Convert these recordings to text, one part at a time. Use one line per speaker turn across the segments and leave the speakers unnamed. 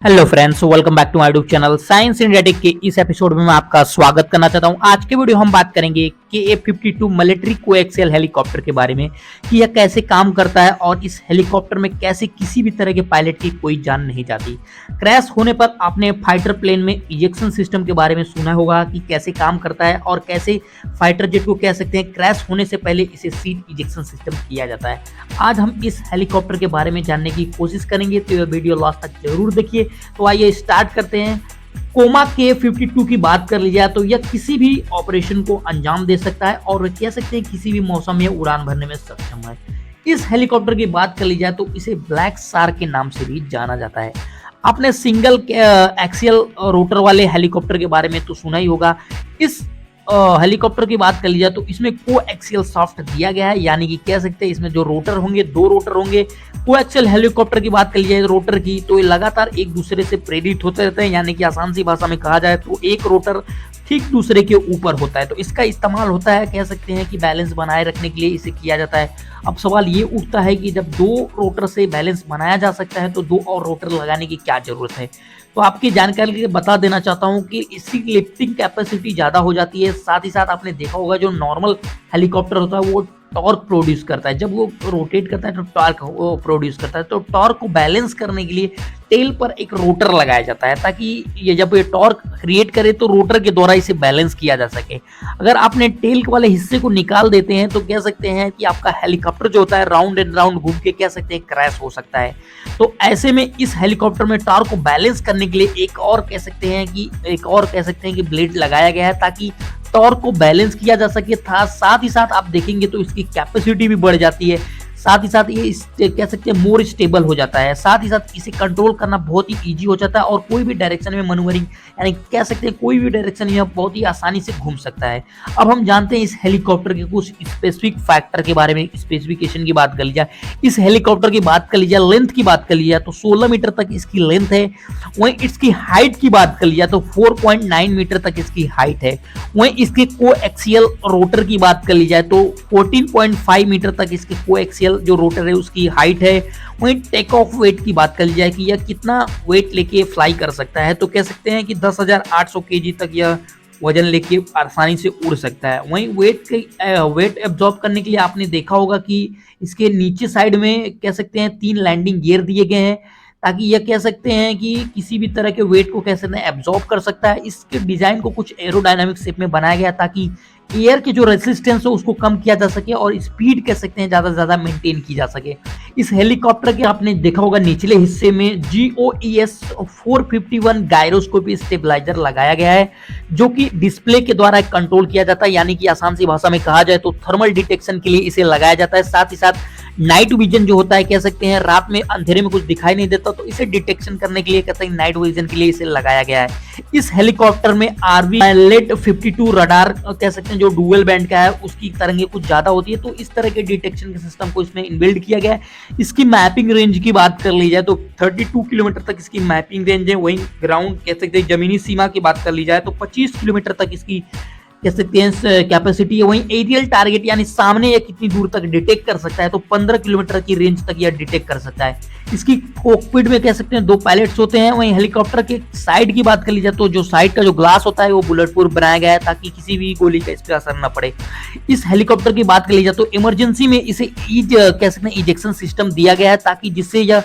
Hello friends, welcome back to my YouTube channel science इंडियाटिक के इस एपिसोड में मैं आपका स्वागत करना चाहता हूं। आज के वीडियो हम बात करेंगे KA-52 मिलिट्री कोएक्सियल हेलीकॉप्टर के बारे में कि यह कैसे काम करता है और इस हेलीकॉप्टर में कैसे किसी भी तरह के पायलट की कोई जान नहीं जाती। क्रैश होने पर आपने फाइटर प्लेन में इजेक्शन सिस्टम के बारे में सुना होगा कि कैसे काम करता है और कैसे फाइटर जेट को कह सकते हैं क्रैश होने से पहले इसे सीट इजेक्शन सिस्टम किया जाता है। आज हम इस हेलीकॉप्टर के बारे में जानने की कोशिश करेंगे, तो यह वीडियो लास्ट तक जरूर देखिए। तो आइए स्टार्ट करते हैं। कोमा KA-52 की बात कर ली जाए तो यह किसी भी ऑपरेशन को अंजाम दे सकता है और कह सकते हैं किसी भी मौसम में उड़ान भरने में सक्षम है। इस हेलीकॉप्टर की बात कर ली जाए तो इसे ब्लैक शार्क के नाम से भी जाना जाता है। आपने सिंगल एक्सियल रोटर वाले हेलीकॉप्टर के बारे में तो सुना ही होगा। इस हेलीकॉप्टर की बात कर ली जाए तो इसमें कोएक्सियल शाफ्ट दिया गया है, यानी कि कह सकते हैं इसमें जो रोटर होंगे, दो रोटर होंगे। कोएक्सियल हेलीकॉप्टर की बात कर ली जाए रोटर की, तो ये लगातार एक दूसरे से प्रेरित होते रहते हैं, यानी कि आसान सी भाषा में कहा जाए तो एक रोटर ठीक दूसरे के ऊपर होता है। तो इसका इस्तेमाल होता है, कह सकते हैं कि बैलेंस बनाए रखने के लिए इसे किया जाता है। अब सवाल ये उठता है कि जब दो रोटर से बैलेंस बनाया जा सकता है तो दो और रोटर लगाने की क्या जरूरत है। तो आपकी जानकारी के लिए बता देना चाहता हूं कि इसकी लिफ्टिंग कैपेसिटी ज़्यादा हो जाती है। साथ ही साथ आपने देखा होगा जो नॉर्मल हेलीकॉप्टर होता है वो टॉर्क प्रोड्यूस करता है, जब वो रोटेट करता है तो टॉर्क वो प्रोड्यूस करता है। तो टॉर्क को बैलेंस करने के लिए टेल पर एक रोटर लगाया जाता है ताकि ये जब ये टॉर्क क्रिएट करे तो रोटर के द्वारा इसे बैलेंस किया जा सके। अगर आपने टेल वाले हिस्से को निकाल देते हैं तो कह सकते हैं कि आपका हेलीकॉप्टर जो होता है राउंड एंड राउंड घूम के कह सकते हैं क्रैश हो सकता है। तो ऐसे में इस हेलीकॉप्टर में टॉर्क को बैलेंस करने के लिए एक और कह सकते हैं कि ब्लेड लगाया गया है ताकि टॉर्क को बैलेंस किया जा सके था। साथ ही साथ आप देखेंगे तो इसकी कैपेसिटी भी बढ़ जाती है। साथ ही साथ ये कह सकते हैं मोर स्टेबल हो जाता है। साथ ही साथ इसे कंट्रोल करना बहुत ही इजी हो जाता है और कोई भी डायरेक्शन में मैन्यूवरिंग, यानी कह सकते हैं कोई भी डायरेक्शन में बहुत ही आसानी से घूम सकता है। अब हम जानते हैं इस हेलीकॉप्टर के कुछ स्पेसिफिक फैक्टर के बारे में। स्पेसिफिकेशन की बात कर ली जाए, इस हेलीकॉप्टर की बात कर ली जाए, लेंथ की बात कर ली जाए तो 16 मीटर तक इसकी लेंथ है। वहीं इसकी हाइट की बात कर ली जाए तो 4.9 मीटर तक इसकी हाइट है। वहीं इसके कोएक्सियल रोटर की बात कर ली जाए तो 14.5 मीटर तक इसके कोएक्सियल जो रोटर है उसकी हाइट है। वहीं टेक ऑफ वेट की बात कर ली जाए कि यह कितना वेट लेके फ्लाई कर सकता है, तो कह सकते हैं कि 10,800 kg तक यह वजन लेके आसानी से उड़ सकता है। वहीं वेट एब्जॉर्ब करने के लिए आपने देखा होगा कि इसके नीचे साइड में कह सकते हैं 3 लैंडिंग गियर दिए गए हैं ताकि यह कह सकते हैं कि किसी भी तरह के वेट को कह सकते हैं एब्जॉर्ब कर सकता है। इसके डिजाइन को कुछ एरोडायनामिक शेप में बनाया गया ताकि एयर की जो रेजिस्टेंस हो उसको कम किया जा सके और स्पीड कह सकते हैं ज़्यादा से ज़्यादा मेंटेन की जा सके। इस हेलीकॉप्टर के आपने देखा होगा निचले हिस्से में GOES 451 गायरोस्कोपी स्टेबलाइजर लगाया गया है जो कि डिस्प्ले के द्वारा कंट्रोल किया जाता है, यानी कि आसान सी भाषा में कहा जाए तो थर्मल डिटेक्शन के लिए इसे लगाया जाता है। साथ ही साथ नाइट विजन जो होता है, कह सकते हैं रात में अंधेरे में कुछ दिखाई नहीं देता तो इसे डिटेक्शन करने के लिए कहते हैं नाइट विजन के लिए इसे लगाया गया है। इस हेलीकॉप्टर में RV-LED-52 रडार कह सकते हैं जो डुअल बैंड का है उसकी तरंगे कुछ ज्यादा होती है, तो इस तरह के डिटेक्शन के सिस्टम को इसमें इनबिल्ड किया गया है। इसकी मैपिंग रेंज की बात कर ली जाए तो 32 किलोमीटर तक इसकी मैपिंग रेंज है। वहीं ग्राउंड कह सकते हैं जमीनी सीमा की बात कर ली जाए तो 25 किलोमीटर तक इसकी कह सकते हैं कैपेसिटी है। वहीं एरियल टारगेट यानी सामने यह कितनी दूर तक डिटेक्ट कर सकता है तो 15 किलोमीटर की रेंज तक यह डिटेक्ट कर सकता है। इसकी कॉकपिट में कह सकते हैं 2 पायलट्स होते हैं। वहीं हेलीकॉप्टर के साइड की बात कर ली जाए तो जो साइड का जो ग्लास होता है वो बुलेट प्रूफ बनाया गया है ताकि किसी भी गोली का इस पर असर न पड़े। इस हेलीकॉप्टर की बात कर ली जाए तो इमरजेंसी में इसे कह सकते हैं इजेक्शन सिस्टम दिया गया है ताकि जिससे यह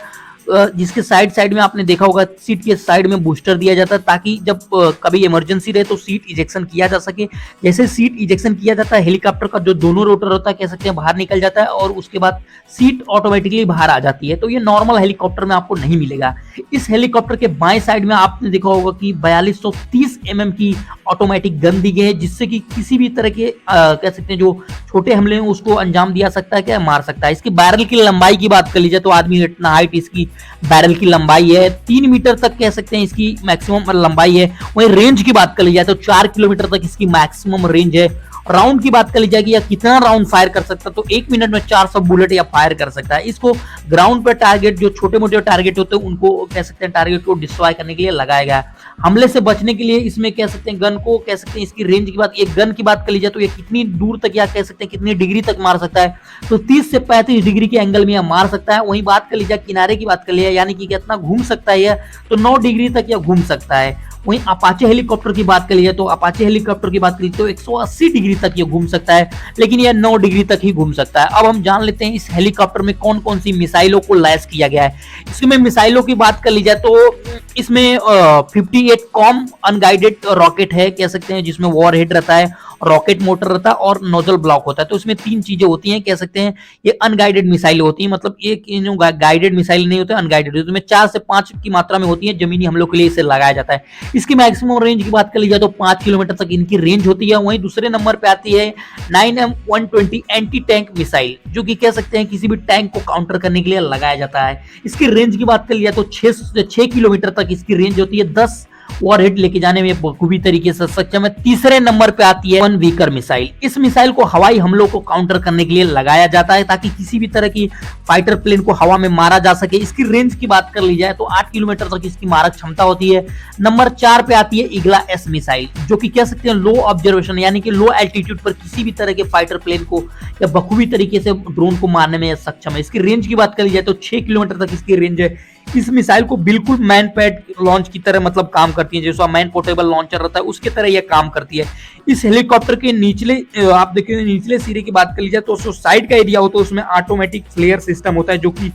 जिसके साइड में आपने देखा होगा सीट के साइड में बूस्टर दिया जाता है ताकि जब कभी इमरजेंसी रहे तो सीट इजेक्शन किया जा सके। जैसे सीट इजेक्शन किया जाता है हेलीकॉप्टर का जो दोनों रोटर होता है कह सकते हैं बाहर निकल जाता है और उसके बाद सीट ऑटोमेटिकली बाहर आ जाती है। तो ये नॉर्मल हेलीकॉप्टर में आपको नहीं मिलेगा। इस हेलीकॉप्टर के बाएं साइड में आपने देखा होगा कि 4230 mm की ऑटोमेटिक गन दी गई है जिससे कि किसी भी तरह के कह सकते हैं जो छोटे हमले हैं उसको अंजाम दिया सकता है, क्या मार सकता है। इसकी बैरल की लंबाई की बात कर ली जाए तो आदमी इतना हाइट इसकी बैरल की लंबाई है 3 मीटर तक कह सकते हैं इसकी मैक्सिमम लंबाई है। वहीं रेंज की बात कर ली जाए तो 4 किलोमीटर तक इसकी मैक्सिमम रेंज है। राउंड की बात कर ली जाएगी या कितना राउंड फायर कर सकता है, तो 1 मिनट में 400 बुलेट या फायर कर सकता है। इसको ग्राउंड पर टारगेट, जो छोटे मोटे टारगेट होते हैं उनको कह सकते हैं टारगेट को डिस्ट्रॉय करने के लिए लगाया गया है। हमले से बचने के लिए इसमें कह सकते हैं गन को, कह सकते हैं इसकी रेंज की बात, एक गन की बात कर ली जाए तो ये कितनी दूर तक या कह सकते हैं कितनी डिग्री तक मार सकता है, तो 30 से 35 डिग्री के एंगल में यह मार सकता है। वहीं बात कर ली जाए किनारे की बात कर लिया, यानी कि कितना घूम सकता है यह, तो 9 डिग्री तक यह घूम सकता है। वहीं अपाचे हेलीकॉप्टर की बात कर ली तो अपाचे हेलीकॉप्टर की बात करी तो 180 डिग्री तक ये घूम सकता है, लेकिन यह 9 डिग्री तक ही घूम सकता है। अब हम जान लेते हैं इस हेलीकॉप्टर में कौन कौन सी मिसाइलों को लैस किया गया है। इसमें मिसाइलों की बात कर ली जाए तो इसमें 58 कॉम अनगाइडेड रॉकेट है, कह सकते हैं, जिसमें वॉर हेड रहता है, रॉकेट मोटर रहता है और नोजल ब्लॉक होता है। तो इसमें 3 चीजें होती हैं, कह सकते हैं ये अनगाइडेड मिसाइल होती है, मतलब एक गाइडेड मिसाइल नहीं होते, अनगाइडेड होते हैं। 4 से 5 की मात्रा में होती है, जमीनी हमलों के लिए इसे लगाया जाता है। इसकी मैक्सिमम रेंज की बात कर ली जाए तो 5 किलोमीटर तक इनकी रेंज होती है। वहीं दूसरे नंबर पे आती है 9M120 एंटी टैंक मिसाइल, जो कि कह सकते हैं किसी भी टैंक को काउंटर करने के लिए लगाया जाता है। इसकी रेंज की बात कर लिया तो 6 किलोमीटर तक इसकी रेंज होती है। 10 वॉरहेड लेके जाने में बखूबी तरीके से सक्षम है। तीसरे नंबर पे आती है वन वीकर मिसाइल। इस मिसाइल को हवाई हमलों को काउंटर करने के लिए लगाया जाता है, ताकि किसी भी तरह की फाइटर प्लेन को हवा में मारा जा सके। इसकी रेंज की बात कर ली जाए तो 8 किलोमीटर तक इसकी मारक क्षमता होती है। नंबर 4 पे आती है ईगला एस मिसाइल, जो कि कह सकते हैं लो ऑब्जर्वेशन यानी कि लो एल्टीट्यूड पर किसी भी तरह के फाइटर प्लेन को या बखूबी तरीके से ड्रोन को मारने में सक्षम है। इसकी रेंज की बात कर ली जाए तो 6 किलोमीटर तक इसकी रेंज है। इस मिसाइल को बिल्कुल मैन पैड लॉन्च की तरह मतलब काम करती है, जैसा मैन पोर्टेबल लॉन्चर रहता है उसके तरह यह काम करती है। इस हेलीकॉप्टर के निचले आप देखिए निचले सिरे की बात कर ली जाए तो साइड का एरिया होता है, उसमें ऑटोमेटिक फ्लेयर सिस्टम होता है, जो कि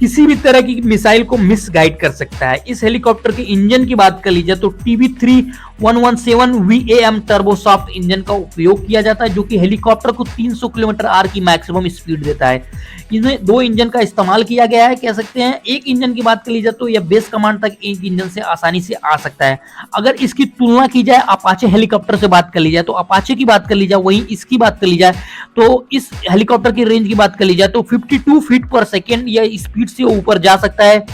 किसी भी तरह की मिसाइल को मिस गाइड कर सकता है। इस हेलीकॉप्टर के इंजन की बात कर ली जाए तो TB3-117 VAM टर्बोसॉफ्ट इंजन का उपयोग किया जाता है, जो कि हेलीकॉप्टर को 300 किलोमीटर आर की मैक्सिमम स्पीड देता है। इसमें 2 इंजन का इस्तेमाल किया गया है, कह सकते हैं। एक इंजन की बात कर ली जाए तो यह बेस कमांड तक एक इंजन से आसानी से आ सकता है। अगर इसकी तुलना की जाए अपाचे हेलीकॉप्टर से बात कर ली जाए तो अपाचे की बात कर ली जाए, वहीं इसकी बात कर ली जाए तो इस हेलीकॉप्टर की रेंज की बात कर ली जाए तो 52 फीट पर सेकेंड या स्पीड से ऊपर जा सकता है।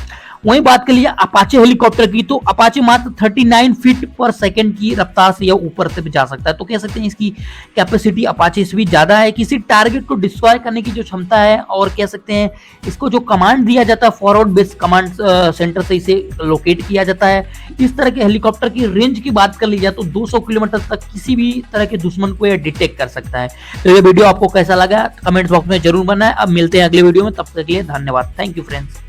वहीं बात कर लिया अपाचे हेलीकॉप्टर की तो अपाचे मात्र 39 फीट पर सेकंड की रफ्तार से या ऊपर से भी जा सकता है। तो कह सकते हैं इसकी कैपेसिटी अपाचे से भी ज्यादा है। किसी टारगेट को डिस्ट्रॉय करने की जो क्षमता है, और कह सकते हैं इसको जो कमांड दिया जाता है फॉरवर्ड बेस कमांड सेंटर से इसे लोकेट किया जाता है। इस तरह के हेलीकॉप्टर की रेंज की बात कर ली जाए तो 200 किलोमीटर तक किसी भी तरह के दुश्मन को यह डिटेक्ट कर सकता है। तो ये वीडियो आपको कैसा लगा कमेंट बॉक्स में जरूर बनाएं। अब मिलते हैं अगले वीडियो में, तब तक के लिए धन्यवाद। Thank you friends.